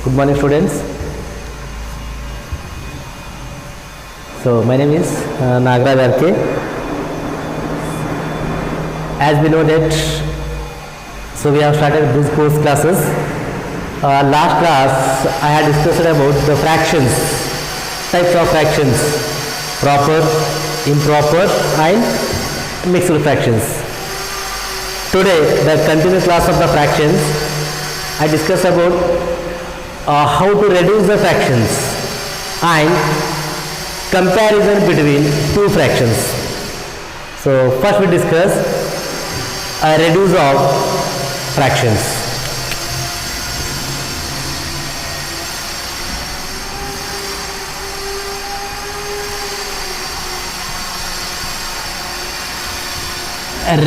Good morning, students. So my name is Nagaraj RK. As we know that, so we have started these course classes. Last class I had discussed about the fractions, types of fractions, proper, improper and mixed fractions. Today the continued class of the fractions, I discuss about how to reduce the fractions and comparison between two fractions. So first we discuss a reduce of fractions.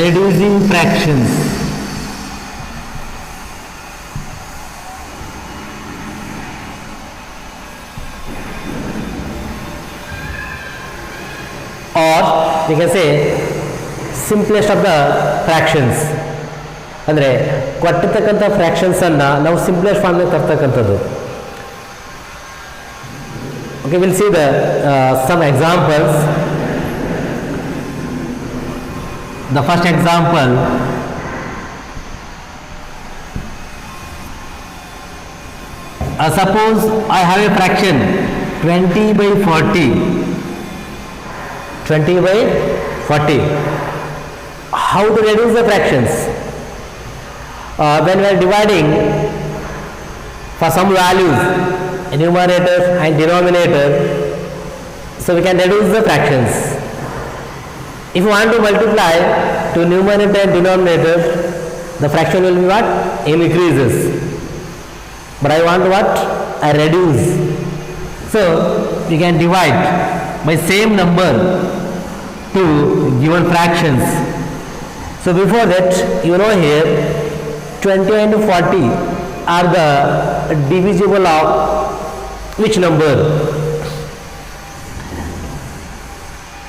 Reducing fractions. Or we can say simplest of the fractions. ಅಂದರೆ ಕೊಟ್ಟಿರ್ತಕ್ಕಂಥ fractions ಅನ್ನ ನಾವು simplest form ನಲ್ಲಿ ತರ್ತಕ್ಕಂಥದ್ದು. Okay, we'll see the some examples. The first example, suppose I have a fraction 20 by 40. 20 by 40. How to reduce the fractions? When we are dividing for some values, numerator and denominator, so we can reduce the fractions. If you want to multiply to numerator and denominator, the fraction will be what? Increases. But I want what? I reduce. So we can divide by same number to given fractions. So before that, you know here 20 and 40 are the divisible of which number?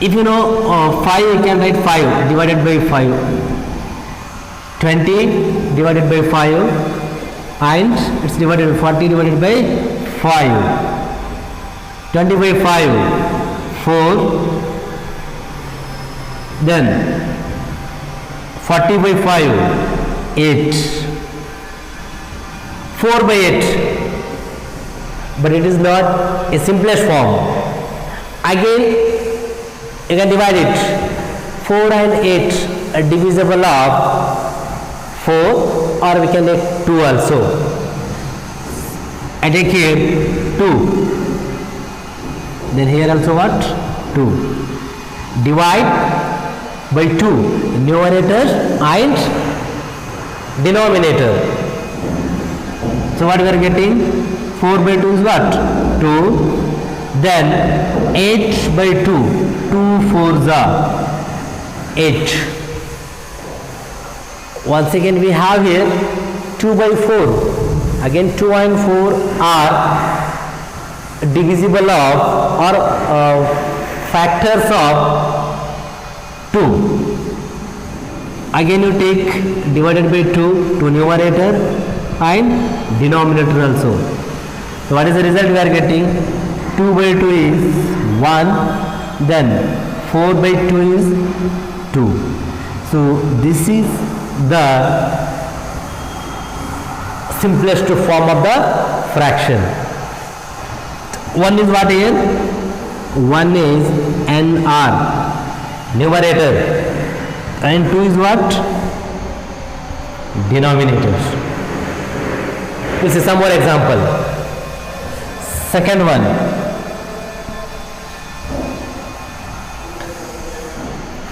If you know 5, you can write 5 divided by 5. 20 divided by 5 and it's divided by 40 divided by 5. 20 by 5, 4. Then 40 by 5, 8. 4 by 8. But it is not a simplest form. Again, you can divide it. 4 and 8 are divisible of 4, or we can take 2 also. I take here 2. Then here also what? 2. Divide by 2, numerator and denominator. So what we are getting? 4 by 2 is what? 2. Then 8 by 2, 2 4s are 8. Once again we have here 2 by 4. Again 2 and 4 are divisible of or factors of 2. Again you take divided by 2 to numerator and denominator also. So what is the result we are getting? 2 by 2 is 1, then 4 by 2 is 2. So this is the simplest form of the fraction. One is what here? One is NR, numerator, and 2 is what? Denominator. This is some more example. Second one,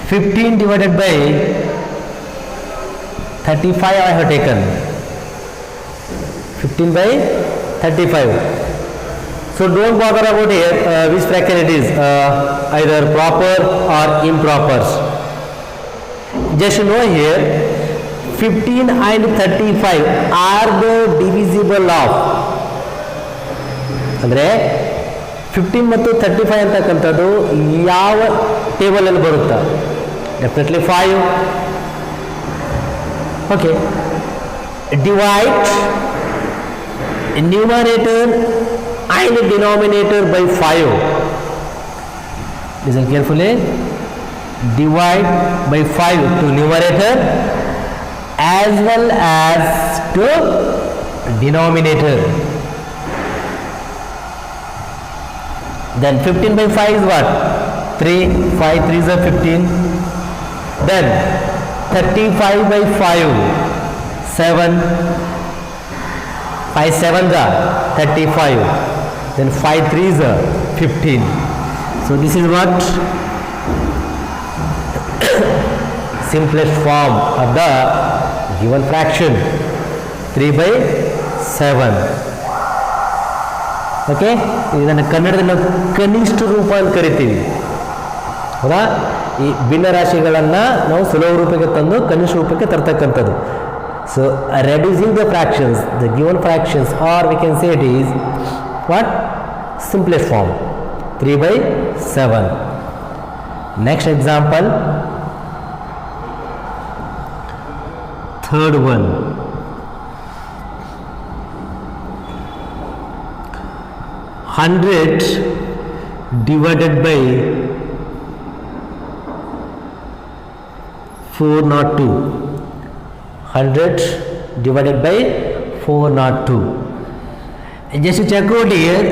15 divided by 35 I have taken. 15 by 35. So don't bother about here which fraction it is, either proper or improper. Just know here 15 and 35 are the divisible of. ಅಂದರೆ 15 ಮತ್ತು 35 ಅಂತಕ್ಕಂಥದ್ದು ಯಾವ ಟೇಬಲಲ್ಲಿ ಬರುತ್ತಾ? Definitely 5. Okay, divide numerator and denominator by 5. Listen carefully. Divide by 5 to numerator as well as to denominator. Then 15 by 5 is what? 3. 5 3 is 15. Then 35 by 5, 7. 5 7s are 35. Then 5 3s are 15. So this is what simplest form of the given fraction, 3 by 7. Okay, ಇದನ್ನು ಕನ್ನಡದಲ್ಲಿ ನಾವು ಕನಿಷ್ಠ ರೂಪ ಅಂತ ಕರಿತೀವಿ, ಹೌದಾ? ಈ ಭಿನ್ನ ರಾಶಿಗಳನ್ನು ನಾವು ಸುಲಭ ರೂಪಕ್ಕೆ ತಂದು ಕನಿಷ್ಠ ರೂಪಕ್ಕೆ ತರ್ತಕ್ಕಂಥದ್ದು. So reducing the fractions, the given fractions, are we can say it is what? simplest form, 3 by 7. Next example, third one. 100 divided by 402. 100 divided by 402. Just to check out here,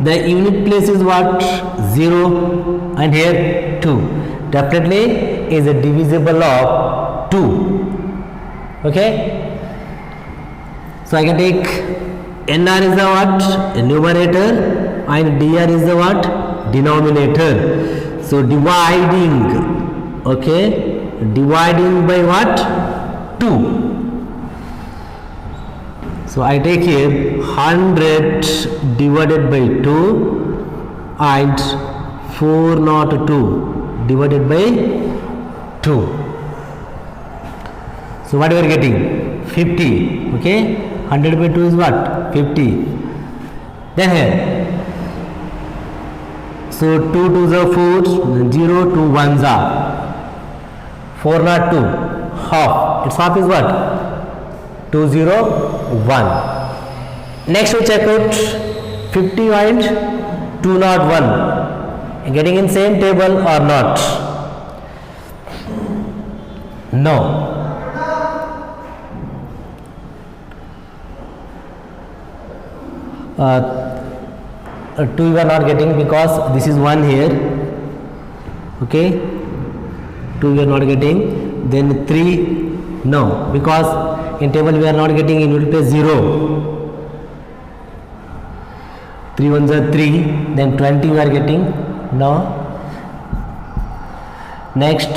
the unit place is what? 0 and here 2. Definitely is a divisible of 2. Okay, so I can take NR is the what? A numerator, and DR is the what? Denominator. So dividing, okay, dividing by what? 2. So I take here 100 divided by 2 and 402 divided by 2. So what we are getting? 50. Okay, 100 by 2 is what? 50. Then here, so 2 2s are 4, 0 2 1s are 402, half. Its half is what? 201. Next we check out 50 and 201. Getting in same table or not? No. 2 you are not getting because this is 1 here. Okay, 2 you are not getting. Then 3, no, because in table we are not getting, in unit place 0. 3 1s are 3. Then 20 you are getting. No. Next,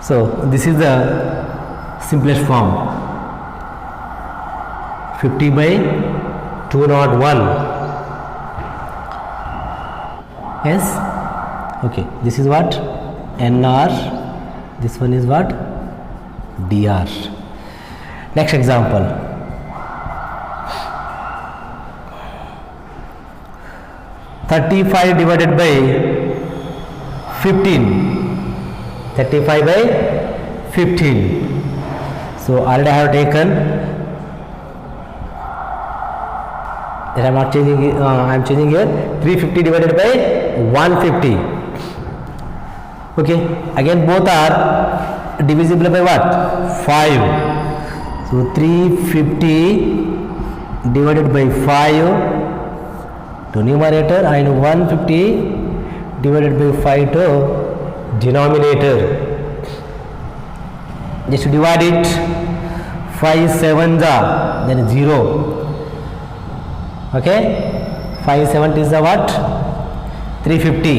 so this is the simplest form, 50 by 201. Yes, okay, this is what? NR, this one is what? DR. Next example, (35) divided by 15. 35 by 15. So already I have taken, that I am not changing, I am changing here, 350 divided by 150. Okay, again both are divisible by what? 5. So 350 divided by 5 to numerator and 150 divided by 5 to denominator. Just divide it, 5 7s are, then 0. Okay, 5 7 is the what? 350.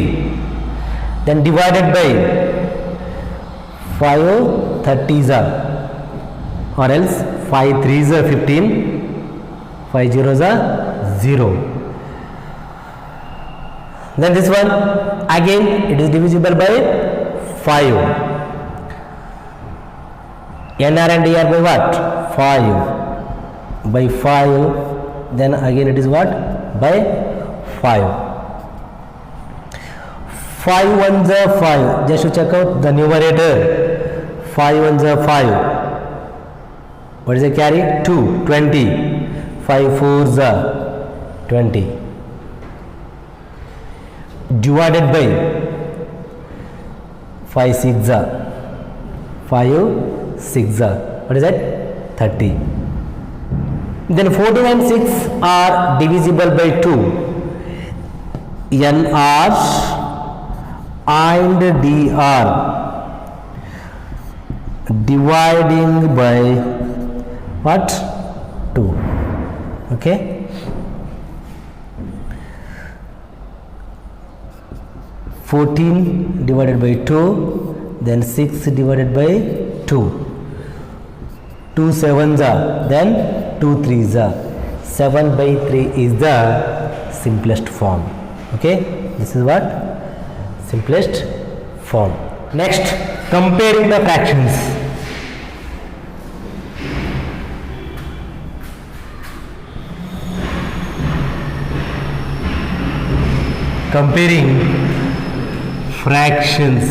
Then divided by 5 30s are, or else 5 3s are 15, 5 zeros are 0. Then this one again it is divisible by 5. NR and DR by what? 5 by 5. Then again it is what? By 5. 5 1s are 5. Just to check out the numerator, 5 ones are 5. What is the carry? 2. 20. 5 fours are 20. Divided by 5 6 are 5 6 are. What is that? 30. Then 14 and 6 are divisible by 2. NR and DR dividing by what? 2. Okay. (14) divided by 2, then 6 divided by 2. 2 sevens are, then 2 threes are. 7 by 3 is the simplest form. Okay, this is what? Simplest form. Next, comparing the fractions. Comparing fractions.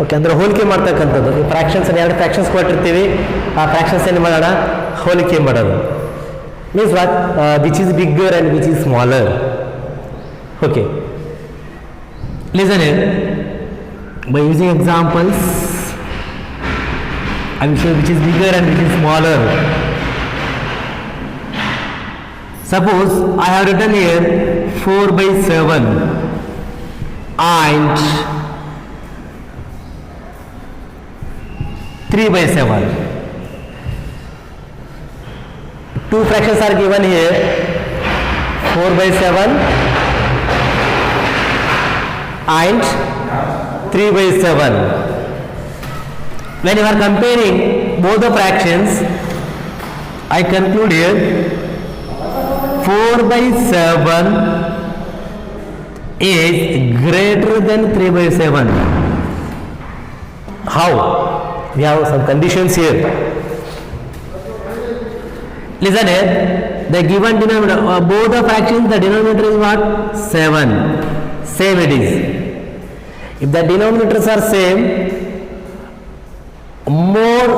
Okay, ಅಂದರೆ ಹೋಲಿಕೆ ಮಾಡ್ತಕ್ಕಂಥದ್ದು. ಈ fractions ಎರಡು fractions ಕೊಟ್ಟಿರ್ತೀವಿ, ಆ fractions ಏನು ಮಾಡೋಣ? ಹೋಲಿಕೆ ಮಾಡೋದು. Means what? Which is bigger and which is smaller. Okay, listen here. By using examples I will show which is bigger and which is smaller. Suppose I have written here 4 by 7 and 3 by 7. Two fractions are given here, 4 by 7 and 3 by 7. When you are comparing both the fractions, I conclude here 4 by 7 is greater than 3 by 7. How? We have some conditions here. Listen here, the given denominator, both the fractions, the denominator is what? 7. Same it is. If the denominators are same, more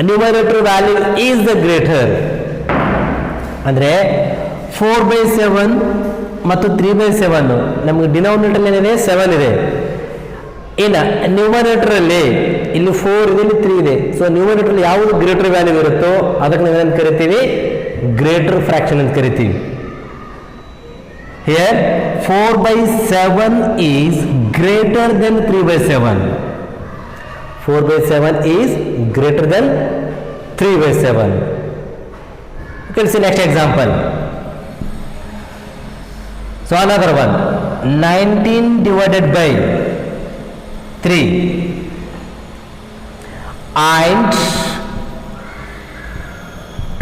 numerator value is the greater. ಅಂದರೆ 4 by 7 ಮತ್ತು 3 by 7 ನಮಗೆ denominator ಏನಿದೆ? 7 ಇದೆ. ಇನ್ನು ನ್ಯೂಮರೇಟರಲ್ಲಿ ಇಲ್ಲಿ 4 ಇದೆ, ಇಲ್ಲಿ 3 ಇದೆ. ಸೊ ನ್ಯೂಮರೇಟರ್ ಯಾವುದು ಗ್ರೇಟರ್ ವ್ಯಾಲ್ಯೂ ಇರುತ್ತೋ ಅದಕ್ಕೆ ನಾವು ಏನಂತ ಕರಿತೀವಿ? ಗ್ರೇಟರ್ ಫ್ರಾಕ್ಷನ್ ಅಂತ ಕರಿತೀವಿ. Here 4 by 7 is greater than 3 by 7. 4 by 7 is greater than 3 by 7. You can see next example. So another one, 19 divided by 3 and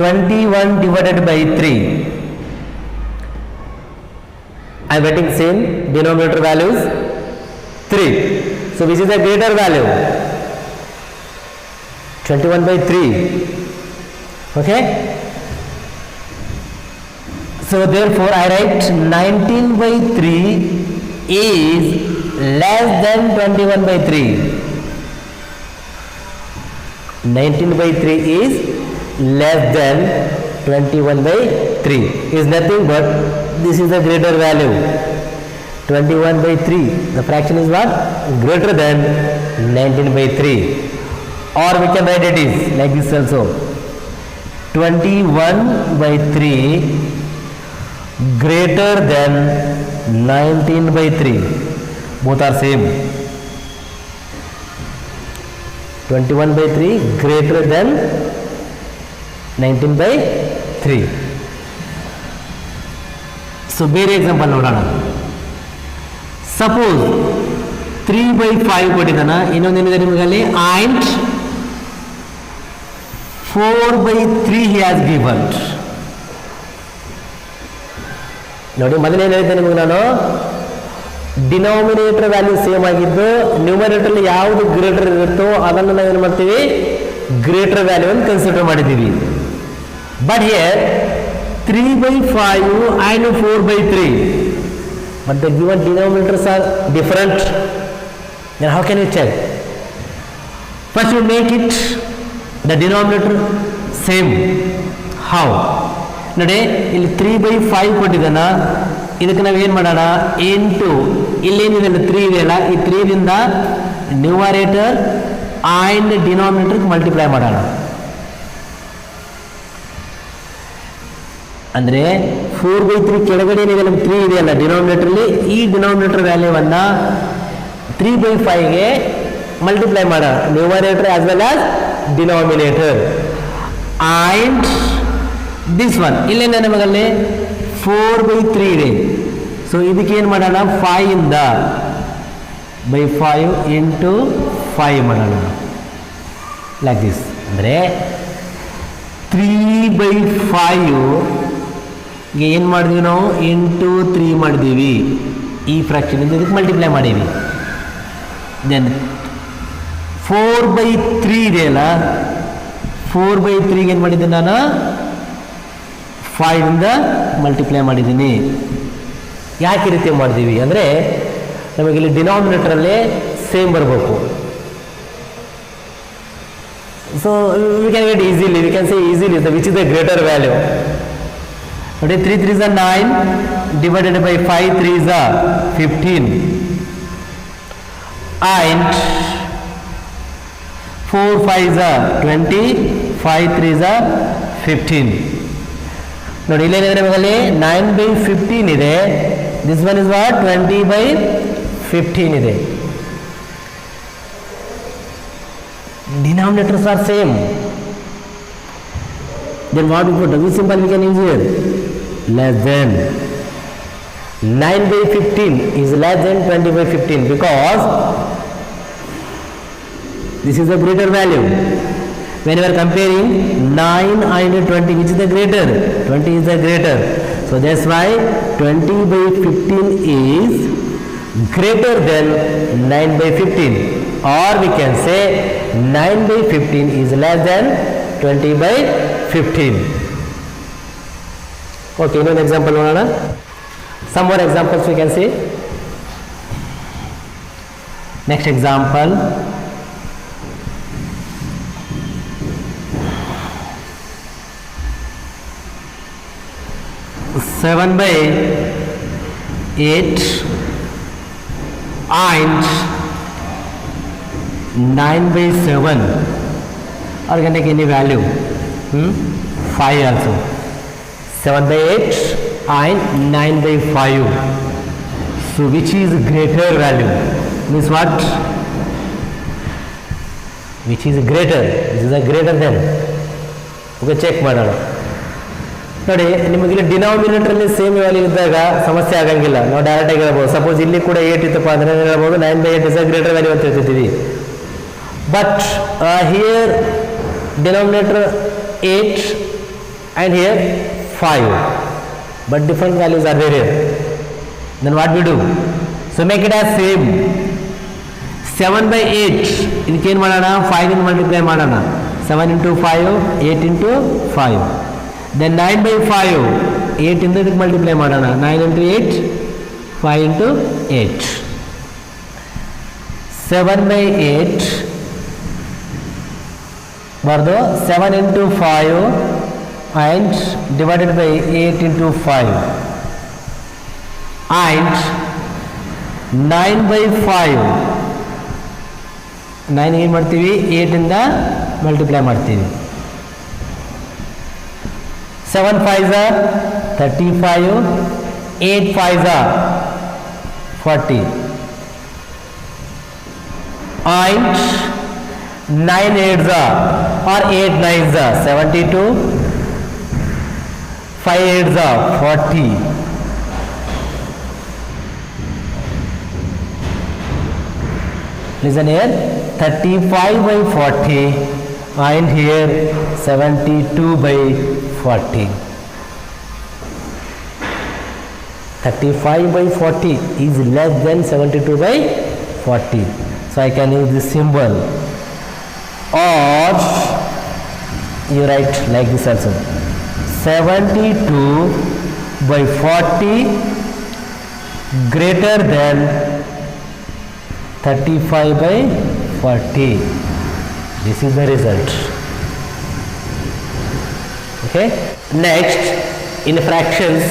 21 divided by 3. I am getting same denominator values 3. So which is the greater value? 21 by 3. Okay, so therefore I write 19 by 3 is less than 21 by 3. 19 by 3 is less than 21 by 3 is nothing but this is the greater value. 21 by 3, the fraction is what? Greater than 19 by 3. Or we can write it is like this also. 21 by 3 greater than 19 by 3. Both are same. 21 by 3 greater than 19 by 3. So ಬೇರೆ example ನೋಡೋಣ. Suppose 3 by 5 ಕೊಟ್ಟಿದ್ದಾನ, ಇನ್ನೊಂದೇನಿದೆ ನಿಮಗಲ್ಲಿ and 4 by 3 he has given. ನೋಡಿ, ಮೊದಲೇನು ಹೇಳಿದ್ದೆ ನಿಮಗೆ ನಾನು? Denominator value same ಆಗಿದ್ದು numerator ಯಾವುದು greater ಇರುತ್ತೋ ಅದನ್ನು ನಾವೇನು ಮಾಡ್ತೀವಿ? ಗ್ರೇಟರ್ ವ್ಯಾಲ್ಯೂ ಅಂತ ಕನ್ಸಿಡರ್ ಮಾಡಿದ್ದೀವಿ. But here 3 by 5 and 4 by 3, but the given denominators are different. Then how can you check? First you make it the denominator same. How? ನೋಡಿ ಇಲ್ಲಿ 3 by 5 ಕೊಟ್ಟಿದ್ದಾನ, ಇದಕ್ಕೆ ನಾವು ಏನು ಮಾಡೋಣ, ಇಂಟು ಇಲ್ಲೇನಿದೆ 3 ಇದೆಯಲ್ಲ, ಈ 3 ದಿಂದ ನ್ಯೂಮರೇಟರ್ ಆ್ಯಂಡ್ ಡಿನಾಮಿನೇಟರ್ ಮಲ್ಟಿಪ್ಲೈ ಮಾಡೋಣ. ಅಂದರೆ 4 by 3 ಕೆಳಗಡೆ ಏನಿದೆ ನಮ್ಗೆ 3 ಇದೆಯಲ್ಲ ಡಿನಾಮಿನೇಟರ್ಲಿ, ಈ ಡಿನಾಮಿನೇಟರ್ ವ್ಯಾಲ್ಯೂವನ್ನು 3 by 5ಗೆ ಮಲ್ಟಿಪ್ಲೈ ಮಾಡೋಣ, numerator as well as denominator. And this one ಇಲ್ಲೇನೆ ನಮಗಲ್ಲಿ 4 by 3 ಇದೆ. ಸೊ ಇದಕ್ಕೆ ಏನು ಮಾಡೋಣ, 5 ಇಂದ by 5 ಇಂಟು 5 ಮಾಡೋಣ, ಲೈಕ್ ದಿಸ್. ಅಂದರೆ 3 by 5ಗೆ ಏನು ಮಾಡಿದ್ವಿ ನಾವು, ಇಂಟು 3 ಮಾಡಿದ್ದೀವಿ, ಈ ಫ್ರಾಕ್ಷನಿಂದ ಇದಕ್ಕೆ ಮಲ್ಟಿಪ್ಲೈ ಮಾಡೀವಿ. ದೆನ್ 4 by 3 ಇದೆಯಲ್ಲ, 4 by 3ಗೆ ಏನು ಮಾಡಿದ್ದೀನಿ ನಾನು, 5 ಇಂದ ಮಲ್ಟಿಪ್ಲೈ ಮಾಡಿದ್ದೀನಿ. ಯಾಕೆ ಈ ರೀತಿ ಮಾಡಿದ್ದೀವಿ ಅಂದರೆ ನಮಗಿಲ್ಲಿ ಡಿನಾಮಿನೇಟರಲ್ಲೇ ಸೇಮ್ ಬರಬೇಕು. So we can get easily, V can say easily which is the greater value. ನೋಡಿ 3 3s are 9 divided by 5 3s are 15 and 4 5s are 20 5 3s are 15. ನೋಡಿ ಇಲ್ಲೇನಿದೆ ನಮಗಲ್ಲಿ 9 by 15 ಇದೆ, this one is what 20 by 15 ಇದೆ. Denominators are same. Then what we put? Which symbol we can use here? Less than. 9 by 15 is less than 20 by 15 because this is a greater value. When you are comparing 9 and 20, which is the greater? 20 is the greater. So that's why 20 by 15 is greater than 9 by 15. Or we can say 9 by 15 is less than 20 by 15. Okay, one example. Some more examples we can see. Next example. 7 by 8 and 9 by 7, or can take any value, 5 also. 7 by 8 and 9 by 5. So which is greater value? Means what? Which is greater? This is a greater than. Okay, check ಮಾಡೋಣ. ನೋಡಿ ನಿಮಗಿಲ್ಲಿ ಡಿನಾಮಿನೇಟರಲ್ಲಿ same value ಇದ್ದಾಗ ಸಮಸ್ಯೆ ಆಗಂಗಿಲ್ಲ, ನಾವು ಡೈರೆಕ್ಟಾಗಿ ಹೇಳ್ಬೋದು. Suppose ಇಲ್ಲಿ ಕೂಡ 8 ಇತ್ತಪ್ಪ ಅಂದರೆ ಹೇಳ್ಬೋದು 9 by 8 is a greater value ಅಂತ ಹೇಳ್ತಿದ್ದೀವಿ. But here denominator 8 and here 5, but different values are there. Then what we do? So make it as same. 7 by 8 ಇದಕ್ಕೆ ಏನು ಮಾಡೋಣ, 5 ಇಂದ ಮಲ್ಟಿಪ್ಲೈ ಮಾಡೋಣ. 7 into 5 8 into 5. Then 9 by 5 8 ಇಂದ ಇದಕ್ಕೆ ಮಲ್ಟಿಪ್ಲೈ ಮಾಡೋಣ. 9 into 8 5 into 8. 7 by 8 ಬರ್ದು 7 into 5 and divided by 8 into 5 and 9 by 5. 9 ಏನು ಮಾಡ್ತೀವಿ, 8 ಇಂದ ಮಲ್ಟಿಪ್ಲೈ ಮಾಡ್ತೀವಿ. 7 5s are 35, 8 5s are 40 and 9 8s are, or 8 9s are 72, 5 8s are 40. Listen here, 35 by 40 and here 72 by 40. 35 by 40 is less than 72 by 40. So I can use this symbol, or you write like this also. 72/40 greater than 35/40. This is the result. Okay. Next, in fractions,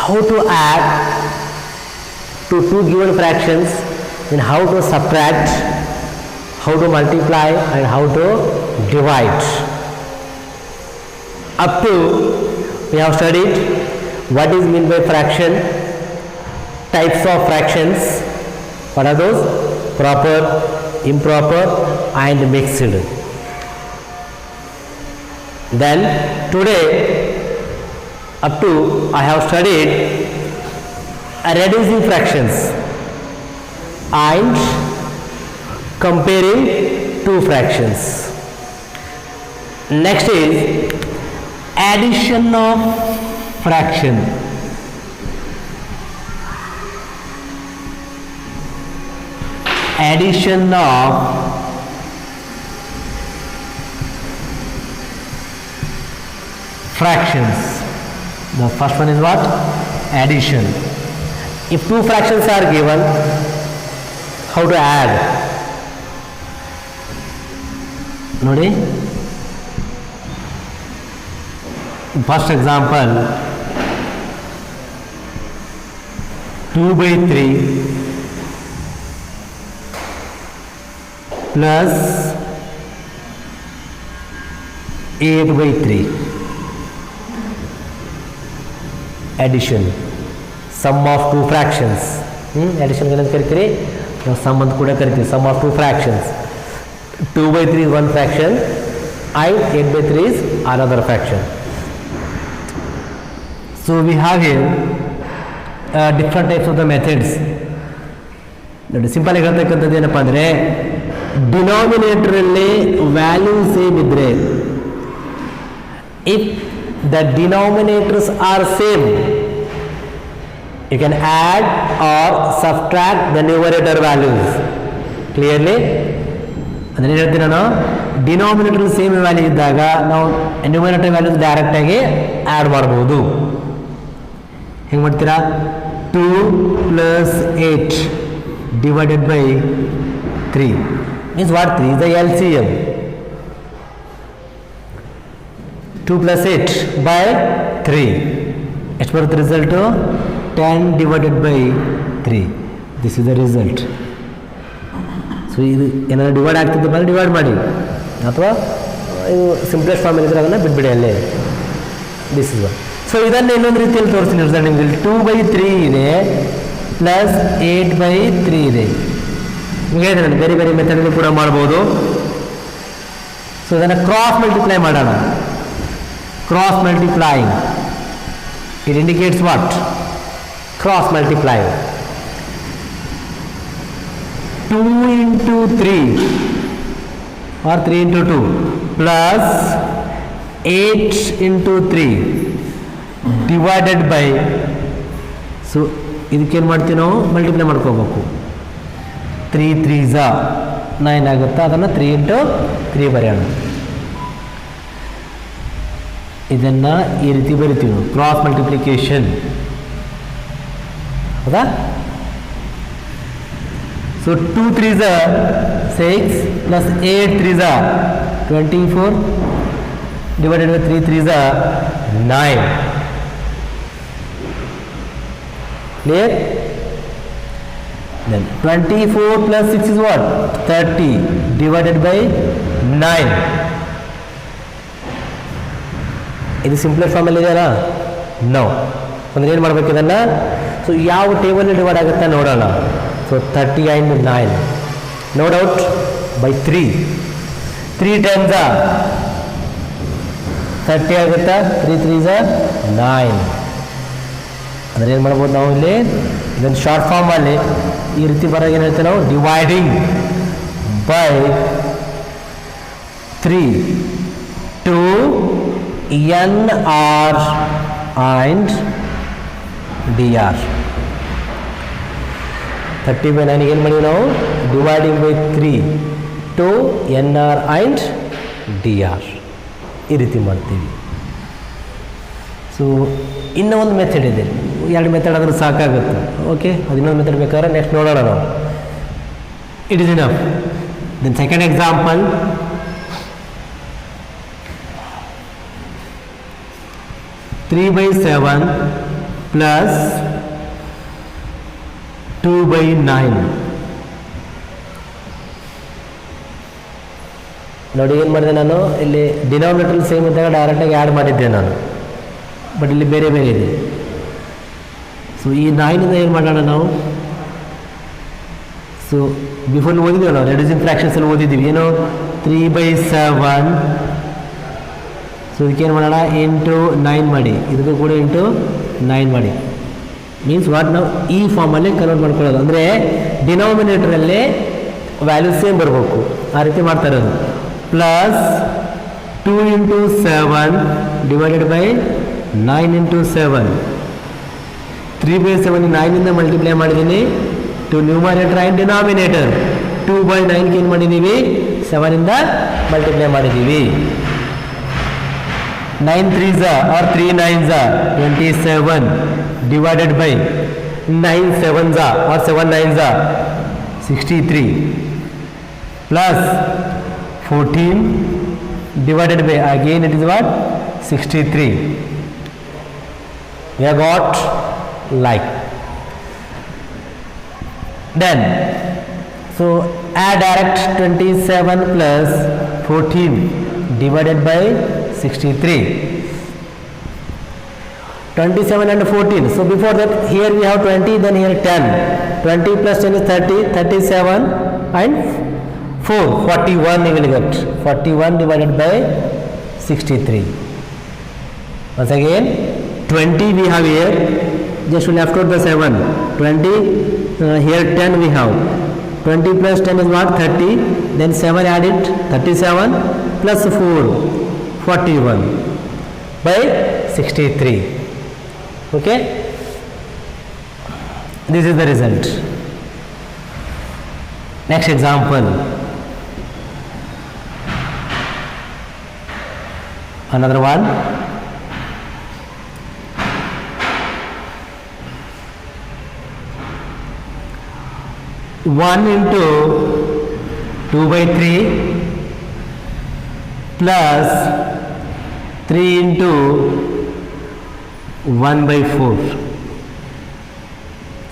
how to add to two given fractions, and how to subtract, how to multiply, and how to divide. Up to we have studied what is meant by fraction, types of fractions, what are those? Proper, improper, and mixed. Then today up to I have studied reducing fractions and comparing two fractions. Next is addition of fraction. Addition of fractions. The first one is what? Addition. If two fractions are given, how to add? Nodi? First example, 2/3 plus 8/3. Addition, sum of two fractions. Addition करके sum ಕೂಡ करके sum of two fractions. 2/3 is one fraction and 8/3 is another fraction. So we have here different types of the methods. Simple ಆಗಿ ಹೇಳ್ತಕ್ಕಂಥದ್ದು ಏನಪ್ಪ ಅಂದರೆ, ಡಿನಾಮಿನೇಟರಲ್ಲಿ value same ಇದ್ರೆ, if the denominators are same, you can add or subtract the numerator values. Clearly? ಅಂದರೆ ಏನು ಹೇಳ್ತೀನಿ ನಾನು, denominator same value ಇದ್ದಾಗ ನಾವು ನ್ಯೂಮರೇಟರ್ ವ್ಯಾಲ್ಯೂಸ್ ಡೈರೆಕ್ಟಾಗಿ ಆ್ಯಡ್ ಮಾಡ್ಬೋದು. ಹೆಂಗೆ ಮಾಡ್ತೀರಾ? 2 + 8 divided by 3 means what? 3 is the LCM. 2 + 8 by 3 ಎಷ್ಟು ಬರುತ್ತೆ result? 10 divided by 3. This is the result. So ಇದು ಏನಾದ್ರು ಡಿವೈಡ್ ಆಗ್ತಿದ್ದು ಮೇಲೆ ಡಿವೈಡ್ ಮಾಡಿ, ಅಥವಾ ಇದು ಸಿಂಪ್ಲೆಸ್ಟ್ ಫಾರ್ಮ್ ಇದ್ರೆ ಅದನ್ನು ಬಿಟ್ಬಿಡಿ ಅಲ್ಲೇ. This is one. ಸೊ ಇದನ್ನು ಇನ್ನೊಂದು ರೀತಿಯಲ್ಲಿ ತೋರಿಸ್ತೀನಿ ನಿಮಗೆ. 2/3 ಇದೆ ಪ್ಲಸ್ 8/3 ಇದೆ. ನಿಮಗೆ ಹೇಳಿದೆ ನಾನು ಬೇರೆ ಬೇರೆ ಮೆಥಡಲ್ಲಿ ಕೂಡ ಮಾಡ್ಬೋದು. ಸೊ ಇದನ್ನು ಕ್ರಾಸ್ ಮಲ್ಟಿಪ್ಲೈ ಮಾಡೋಣ. Cross multiplying, it indicates what? Cross multiply. 2 × 3 or 3 × 2 plus 8 × 3 divided by, so ಇದಕ್ಕೇನು ಮಾಡ್ತೀವಿ ನಾವು? ಮಲ್ಟಿಪ್ಲೈ ಮಾಡ್ಕೋಬೇಕು. 3 × 3 = 9 ಆಗುತ್ತೆ. ಅದನ್ನು 3 × 3 ಬರೆಯೋಣ. ಇದನ್ನು ಈ ರೀತಿ ಬರಿತೀವಿ ನಾವು, ಕ್ರಾಸ್ ಮಲ್ಟಿಪ್ಲಿಕೇಶನ್. ಹೌದಾ? So 2 × 3 = 6 plus 8 × 3 = 24 divided by 3 × 3 = 9. Clear? Then 24 plus 6 is what? 30 divided by 9. ಇದು ಸಿಂಪ್ಲೆಸ್ಟ್ ಫಾರ್ಮಲ್ಲಿ ಇದೆಯಲ್ಲ? ನೋ. ಅಂದರೆ ಏನು ಮಾಡಬೇಕು ಇದನ್ನು? ಸೊ ಯಾವ ಟೇಬಲ್ ಡಿವೈಡ್ ಆಗುತ್ತೆ ನೋಡೋಣ. So 30 and 9, no doubt by 3. 3 times 30 ಆಗುತ್ತಾ? 3 × 3 = 9. ಅಂದರೆ ಏನು ಮಾಡ್ಬೋದು ನಾವು ಇಲ್ಲಿ? ಇದನ್ನು ಶಾರ್ಟ್ ಫಾರ್ಮಲ್ಲಿ ಈ ರೀತಿ ಬರೋಕೆ ಏನು ಹೇಳ್ತೀವಿ ನಾವು? Dividing by 3 to NR and DR. 30/9 ಏನು ಮಾಡಿವಿ ನಾವು? Dividing by 3 to NR and dr ಈ ರೀತಿ ಮಾಡ್ತೀವಿ. ಸೊ ಇನ್ನೂ ಒಂದು ಮೆಥಡ್ ಇದೆ, 2 ಮೆಥಡ್ ಆದರೂ ಸಾಕಾಗುತ್ತೆ. ಓಕೆ, ಅದು ಇನ್ನೊಂದು ಮೆಥಡ್ ಬೇಕಾದ್ರೆ ನೆಕ್ಸ್ಟ್ ನೋಡೋಣ ನಾವು. It is enough. Then second example, 3/7 plus 2/9. ನೋಡಿ ಏನು ಮಾಡಿದೆ ನಾನು, ಇಲ್ಲಿ ಡಿನಾಮಿನೇಟರ್ ಸೇಮ್ ಇದ್ದಾಗ ಡೈರೆಕ್ಟಾಗಿ ಆ್ಯಡ್ ಮಾಡಿದ್ದೆ ನಾನು, ಬಟ್ ಇಲ್ಲಿ ಬೇರೆ ಬೇರೆ ಇದೆ. ಸೊ ಈ 9ಇಂದ ಏನು ಮಾಡೋಣ ನಾವು, ಸೊ ಬಿಫೋರ್ ಓದಿದ್ದೀವಿ ನಾವು, ರೆಡ್ಯೂಸಿಂಗ್ ಫ್ರ್ಯಾಕ್ಷನ್ಸಲ್ಲಿ ಓದಿದ್ದೀವಿ ಏನು, 3/7. ಸೊ ಇದಕ್ಕೇನು ಮಾಡೋಣ, ಇಂಟು 9 ಮಾಡಿ, ಇದಕ್ಕೂ ಕೂಡ ಇಂಟು 9 ಮಾಡಿ. ಮೀನ್ಸ್ ವಾಟ್ ನಾವು ಈ ಫಾರ್ಮಲ್ಲಿ ಕನ್ವರ್ಟ್ ಮಾಡ್ಕೊಳ್ಳೋದು, ಅಂದರೆ ಡಿನಾಮಿನೇಟರಲ್ಲಿ ವ್ಯಾಲ್ಯೂ ಸೇಮ್ ಬರಬೇಕು, ಆ ರೀತಿ ಮಾಡ್ತಾ ಇರೋದು. Plus 2 × 7 divided by 9 × 7. 3/7 9ಇಂದ ಮಲ್ಟಿಪ್ಲೈ ಮಾಡಿದ್ದೀನಿ ಟು ನ್ಯೂಮರೇಟರ್ ಆ್ಯಂಡ್ ಡಿನಾಮಿನೇಟರ್. 2/9ಗೆ ಏನು ಮಾಡಿದ್ದೀವಿ, 7ಇಂದ ಮಲ್ಟಿಪ್ಲೈ ಮಾಡಿದ್ದೀವಿ. 9 3s or 3 9s 27 divided by 9 7s or 7 9s 63 plus 14 divided by, again it is what, 63. We have got like. Then so add direct 27 plus 14 divided by 63. 27 and 14. So before that, here we have 20, then here 10. 20 plus 10 is 30, 37 and 4, 41 you will get. 41 divided by 63. Once again, 20 we have here, just left out the 7. 20, here 10 we have. 20 plus 10 is what, 30, then 7 add it, 37 plus 4, 41 by 63. Okay, this is the result. Next example, another one. 1 into 2/3 plus 3 into 1/4.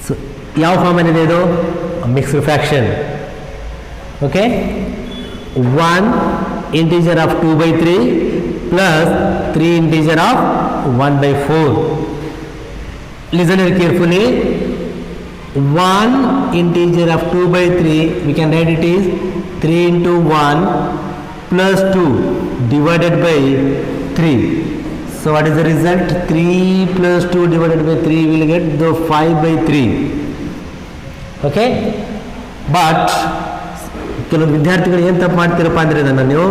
So ಯಾವ form ಏನಿದೆ ಇದು, mixed fraction. Okay, 1 integer of 2/3 plus 3 integer of 1/4. Listen carefully. 1 integer of 2/3 we can write it is 3 into 1 plus 2 divided by 3. So what is the result? 3 plus 2 divided by 3 will get the 5/3. Okay, but ಕೆಲವು ವಿದ್ಯಾರ್ಥಿಗಳು ಏನು ತಪ್ಪು ಮಾಡ್ತೀರಪ್ಪ ಅಂದರೆ ಇದನ್ನು ನೀವು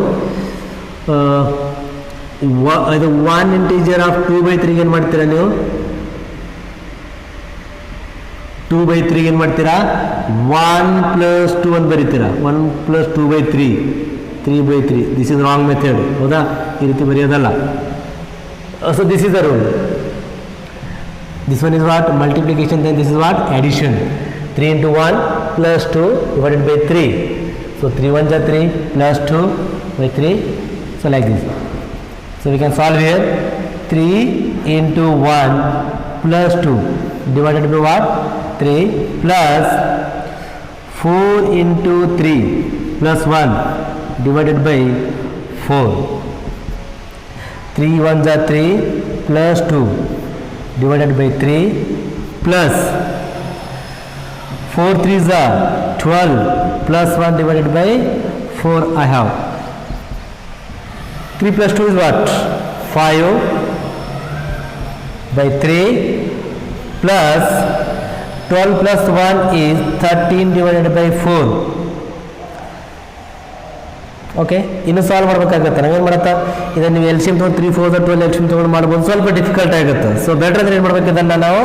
ಇದು 1 integer of 2/3 ಏನು ಮಾಡ್ತೀರಾ ನೀವು, 2/3 ಏನು ಮಾಡ್ತೀರಾ, 1 plus 2 ಅಂತ ಬರೀತೀರಾ. 1 plus 2/3, 3/3. This is wrong method. ಹೌದಾ, ಈ ರೀತಿ ಬರೆಯೋದಲ್ಲ. So this is the rule. This one is what, multiplication, then this is what, addition. 3 into 1 plus 2 divided by 3. So 3 1s are 3 plus 2 by 3. So like this. So we can solve here. 3 into 1 plus 2 divided by what, 3 plus 4 into 3 plus 1 divided by 4. 3 1s are 3 plus 2 divided by 3 plus 4 3s are 12 plus 1 divided by 4 I have. 3 plus 2 is what, 5 by 3 plus 12 plus 1 is 13 divided by 4. Okay, ಇನ್ನು solve ಮಾಡಬೇಕಾಗತ್ತೆ. ನಾವೇನು ಮಾಡತ್ತಾ, ಇದನ್ನು ನೀವು LCM ತೊಗೊಂಡು 3 4 12 LCM ತೊಗೊಂಡು ಮಾಡ್ಬೋದು, ಸ್ವಲ್ಪ ಡಿಫಿಕಲ್ಟ್ ಆಗುತ್ತೆ. ಸೊ ಬೆಟರ್ ಅಂದರೆ ಏನು ಮಾಡಬೇಕು, ಇದನ್ನು ನಾವು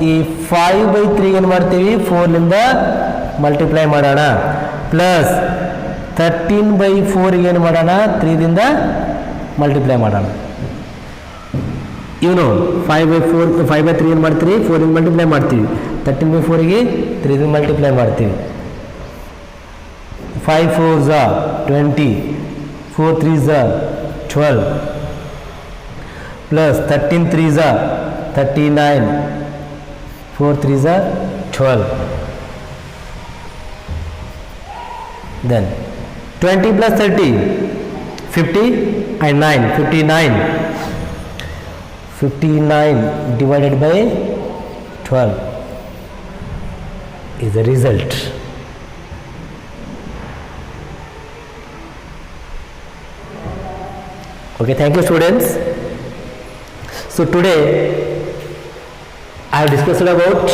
ಈ 5/3 ಏನು ಮಾಡ್ತೀವಿ, 4ನಿಂದ ಮಲ್ಟಿಪ್ಲೈ ಮಾಡೋಣ. ಪ್ಲಸ್ 13/4 ಏನು ಮಾಡೋಣ, 3 ದಿಂದ ಮಲ್ಟಿಪ್ಲೈ ಮಾಡೋಣ. ಇವನು 5/4 5/3 ಏನು ಮಾಡ್ತೀರಿ, 4 ರಿಂದ ಮಲ್ಟಿಪ್ಲೈ ಮಾಡ್ತೀವಿ. 13/4ಗೆ 3 ದಿಂದ ಮಲ್ಟಿಪ್ಲೈ ಮಾಡ್ತೀವಿ. 5 4s are 20, 4 3s are 12, plus 13 3s are 39, 4 3s are 12. Then 20 plus 30, 50 and 9, 59. 59 divided by 12 is the result. Okay, thank you students. So today I have discussed about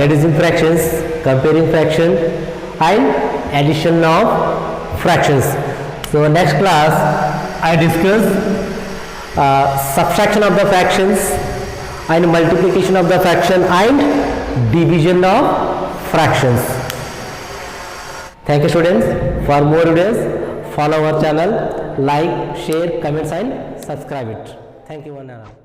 reducing fractions, comparing fraction and addition of fractions. So next class I discuss subtraction of the fractions and multiplication of the fraction and division of fractions. Thank you students. For more videos follow our channel, like, share, comments and subscribe it. Thank you one and all.